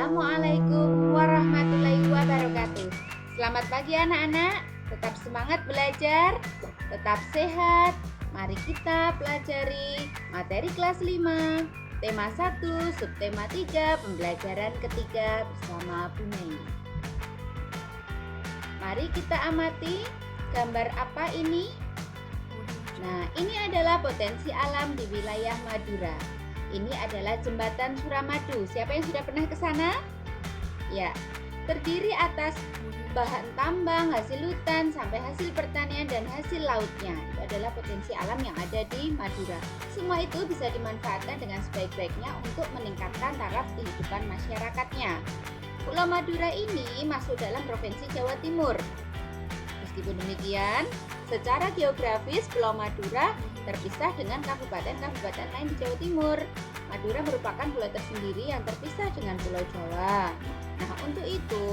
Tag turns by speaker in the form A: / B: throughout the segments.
A: Assalamualaikum warahmatullahi wabarakatuh. Selamat pagi anak-anak. Tetap semangat belajar, tetap sehat. Mari kita pelajari materi kelas 5, tema 1, subtema 3, pembelajaran ketiga bersama Bu Mei. Mari kita amati gambar apa ini? Nah, ini adalah potensi alam di wilayah Madura. Ini adalah jembatan Suramadu. Siapa yang sudah pernah ke sana? Ya, terdiri atas bahan tambang, hasil hutan, sampai hasil pertanian dan hasil lautnya. Itu adalah potensi alam yang ada di Madura. Semua itu bisa dimanfaatkan dengan sebaik-baiknya untuk meningkatkan taraf kehidupan masyarakatnya. Pulau Madura ini masuk dalam Provinsi Jawa Timur. Meskipun demikian, secara geografis Pulau Madura terpisah dengan kabupaten-kabupaten lain di Jawa Timur. Madura merupakan pulau tersendiri yang terpisah dengan Pulau Jawa. Nah, untuk itu,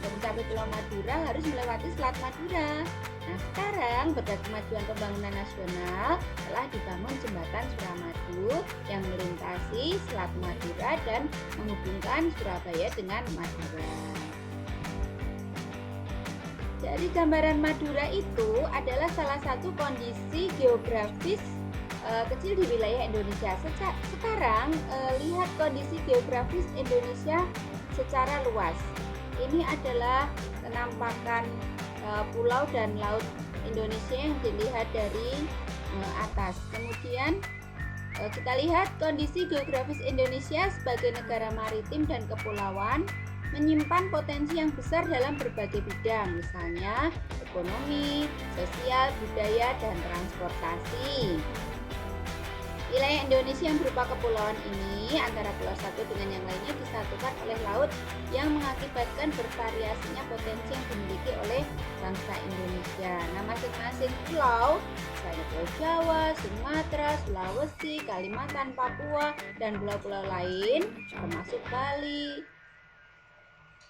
A: mencapai Pulau Madura harus melewati Selat Madura. Nah, sekarang berdasarkan kemajuan pembangunan nasional telah dibangun jembatan Suramadu yang melintasi Selat Madura dan menghubungkan Surabaya dengan Madura. Dari gambaran Madura itu adalah salah satu kondisi geografis kecil di wilayah Indonesia. Sekarang lihat kondisi geografis Indonesia secara luas. Ini adalah penampakan pulau dan laut Indonesia yang dilihat dari atas. Kemudian kita lihat kondisi geografis Indonesia sebagai negara maritim dan kepulauan menyimpan potensi yang besar dalam berbagai bidang, misalnya ekonomi, sosial, budaya, dan transportasi. Wilayah Indonesia yang berupa kepulauan ini antara pulau satu dengan yang lainnya disatukan oleh laut yang mengakibatkan bervariasinya potensi yang dimiliki oleh bangsa Indonesia. Nah, masing-masing pulau, misalnya Pulau Jawa, Sumatera, Sulawesi, Kalimantan, Papua, dan pulau-pulau lain termasuk Bali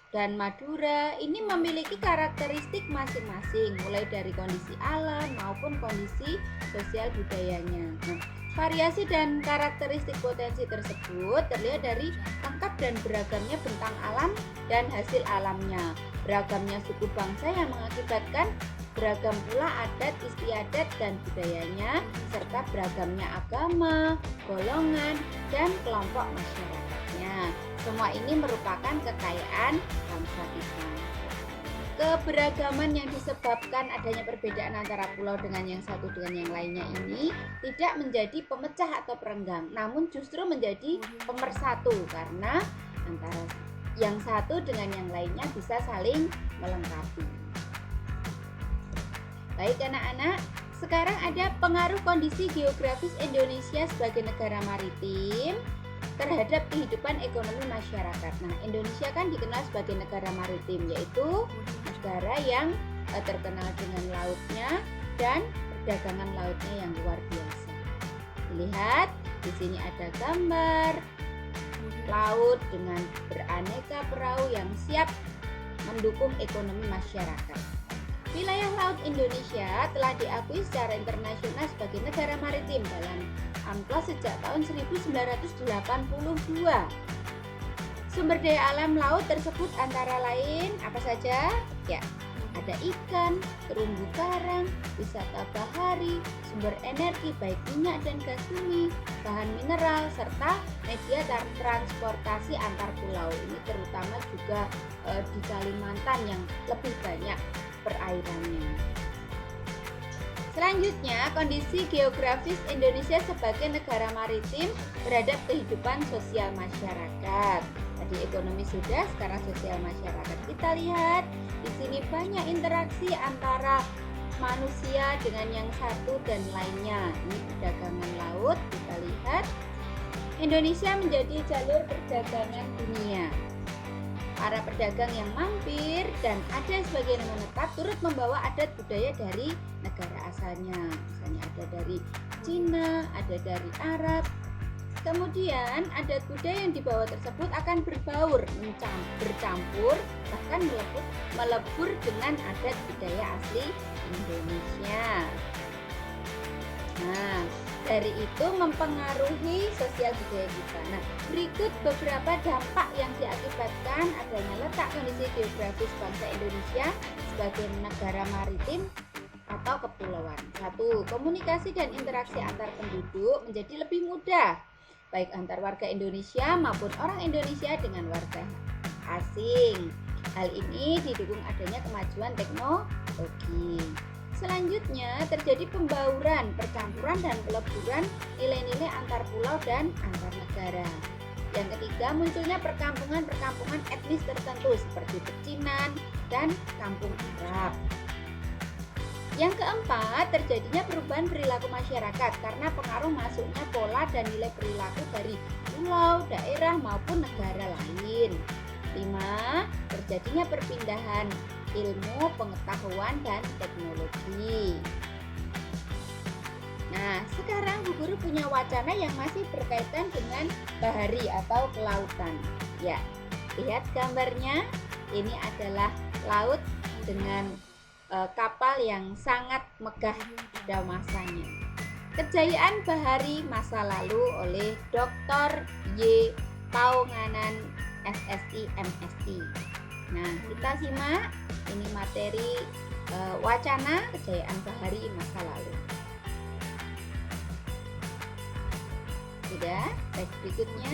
A: dan Madura ini memiliki karakteristik masing-masing, mulai dari kondisi alam maupun kondisi sosial budayanya. Nah, variasi dan karakteristik potensi tersebut terlihat dari lengkap dan beragamnya bentang alam dan hasil alamnya, beragamnya suku bangsa yang mengakibatkan beragam pula adat istiadat dan budayanya, serta beragamnya agama, golongan, dan kelompok masyarakatnya. Semua ini merupakan kekayaan bangsa kita. Keberagaman yang disebabkan adanya perbedaan antara pulau dengan yang satu dengan yang lainnya ini tidak menjadi pemecah atau perenggang, namun justru menjadi pemersatu karena antara yang satu dengan yang lainnya bisa saling melengkapi. Baik anak-anak, sekarang ada pengaruh kondisi geografis Indonesia sebagai negara maritim terhadap kehidupan ekonomi masyarakat. Nah, Indonesia kan dikenal sebagai negara maritim, yaitu negara yang terkenal dengan lautnya dan perdagangan lautnya yang luar biasa. Lihat, di sini ada gambar laut dengan beraneka perahu yang siap mendukung ekonomi masyarakat. Wilayah laut Indonesia telah diakui secara internasional sebagai negara maritim dalam UNCLOS sejak tahun 1982. Sumber daya alam laut tersebut antara lain apa saja? Ya, ada ikan, terumbu karang, wisata bahari, sumber energi baik minyak dan gas bumi, bahan mineral, serta media transportasi antar pulau. Ini terutama juga di Kalimantan yang lebih banyak perairannya. Selanjutnya, kondisi geografis Indonesia sebagai negara maritim terhadap kehidupan sosial masyarakat. Tadi ekonomi sudah, sekarang sosial masyarakat. Kita lihat di sini banyak interaksi antara manusia dengan yang satu dan lainnya. Ini perdagangan laut, kita lihat. Indonesia menjadi jalur perdagangan dunia. Para pedagang yang mampir dan ada sebagian yang menetap turut membawa adat budaya dari negara asalnya. Misalnya ada dari Cina, ada dari Arab. Kemudian adat budaya yang dibawa tersebut akan berbaur, bercampur, bahkan melebur dengan adat budaya asli Indonesia. Nah, dari itu mempengaruhi sosial budaya kita. Nah, berikut beberapa dampak yang diakibatkan menunjukkan adanya letak kondisi geografis bangsa Indonesia sebagai negara maritim atau kepulauan. 1. Komunikasi dan interaksi antar penduduk menjadi lebih mudah, baik antar warga Indonesia maupun orang Indonesia dengan warga asing. Hal ini didukung adanya kemajuan teknologi. Selanjutnya, terjadi pembauran, percampuran, dan peleburan nilai-nilai antar pulau dan antar negara. Yang ketiga, munculnya perkampungan-perkampungan etnis tertentu seperti pecinan dan kampung Arab. Yang keempat, terjadinya perubahan perilaku masyarakat karena pengaruh masuknya pola dan nilai perilaku dari pulau, daerah, maupun negara lain. 5. Terjadinya perpindahan ilmu, pengetahuan, dan teknologi. Nah, sekarang Bu Guru punya wacana yang masih berkaitan dengan bahari atau kelautan. Ya, lihat gambarnya. Ini adalah laut dengan kapal yang sangat megah pada masanya. Kejayaan bahari masa lalu oleh Dr. Y. Paunganan SSI MSI. Nah, kita simak ini materi wacana kejayaan bahari masa lalu. Sudah, teks berikutnya.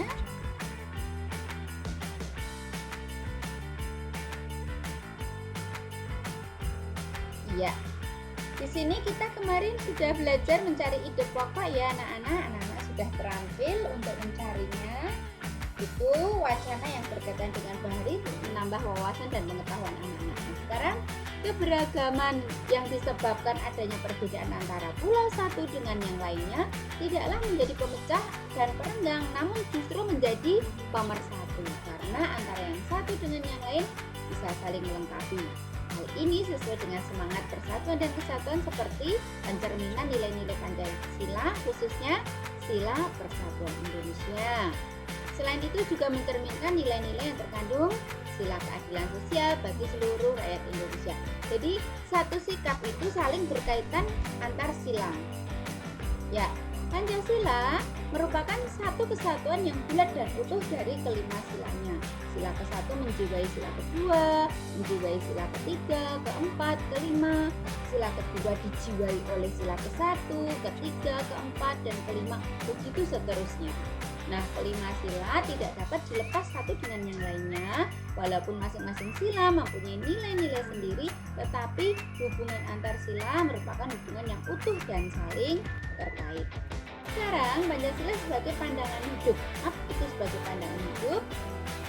A: Ya, di sini kita kemarin sudah belajar mencari ide pokok ya anak-anak. Anak-anak sudah terampil untuk mencarinya. Itu wacana yang berkaitan dengan bahari menambah wawasan dan pengetahuan anak-anak. Nah, sekarang keberagaman yang disebabkan adanya perbedaan antara pulau satu dengan yang lainnya tidaklah menjadi pemecah dan perenggang, namun justru menjadi pemersatu karena antara yang satu dengan yang lain bisa saling melengkapi. Hal ini sesuai dengan semangat persatuan dan kesatuan seperti pencerminan nilai-nilai Pancasila, khususnya Sila Persatuan Indonesia. Selain itu juga mencerminkan nilai-nilai yang terkandung sila keadilan sosial bagi seluruh rakyat Indonesia. Jadi satu sikap itu saling berkaitan antar sila. Ya, Pancasila merupakan satu kesatuan yang bulat dan utuh dari kelima silanya. Sila ke-1 menjiwai sila kedua, menjiwai sila ketiga, keempat, kelima. Sila kedua dijiwai oleh sila ke-1, ketiga, keempat, dan kelima. Begitu seterusnya. Nah, kelima sila tidak dapat dilepas satu dengan yang lainnya. Walaupun masing-masing sila mempunyai nilai-nilai sendiri, tetapi hubungan antar sila merupakan hubungan yang utuh dan saling terkait. Sekarang, Pancasila sebagai pandangan hidup. Apa itu sebagai pandangan hidup?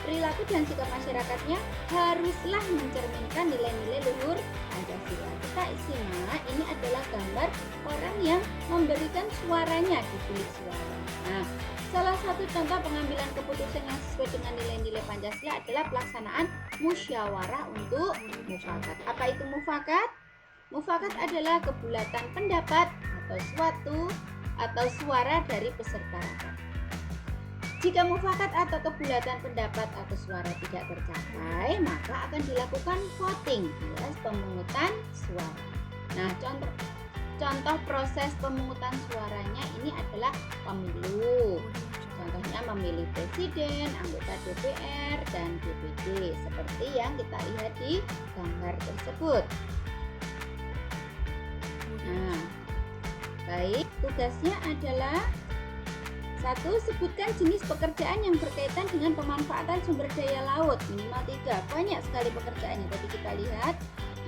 A: Perilaku dan sikap masyarakatnya haruslah mencerminkan nilai-nilai luhur Pancasila. Kita simak, ini adalah gambar orang yang memberikan suaranya di bilik suara. Nah, salah satu contoh pengambilan keputusan yang sesuai dengan nilai-nilai Pancasila adalah pelaksanaan musyawarah untuk mufakat. Apa itu mufakat? Mufakat adalah kebulatan pendapat atau suara dari peserta rapat. Jika mufakat atau kebulatan pendapat atau suara tidak tercapai, maka akan dilakukan voting alias pemungutan suara. Nah, contoh proses pemungutan suaranya ini adalah pemilu. Contohnya memilih presiden, anggota DPR, dan DPD seperti yang kita lihat di gambar tersebut. Nah, baik, tugasnya adalah 1. Sebutkan jenis pekerjaan yang berkaitan dengan pemanfaatan sumber daya laut minimal 3. Banyak sekali pekerjaannya tadi kita lihat.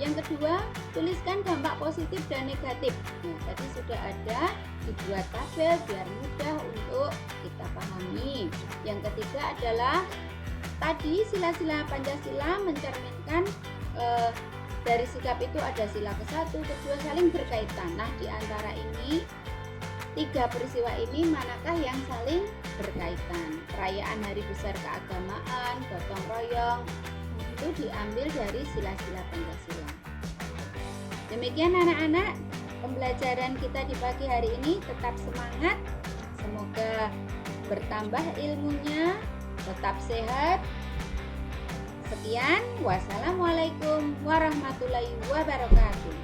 A: Yang kedua, tuliskan dampak positif dan negatif. Nah, tadi sudah ada dibuat tabel biar mudah untuk kita pahami. Yang ketiga adalah tadi sila-sila Pancasila mencerminkan dari sikap itu ada sila ke-1, kedua saling berkaitan. Nah, di antara ini 3 peristiwa ini manakah yang saling berkaitan? Perayaan hari besar keagamaan, gotong royong, itu diambil dari sila-sila Pancasila. Demikian anak-anak, pembelajaran kita di pagi hari ini. Tetap semangat, semoga bertambah ilmunya, tetap sehat. Sekian, wassalamualaikum warahmatullahi wabarakatuh.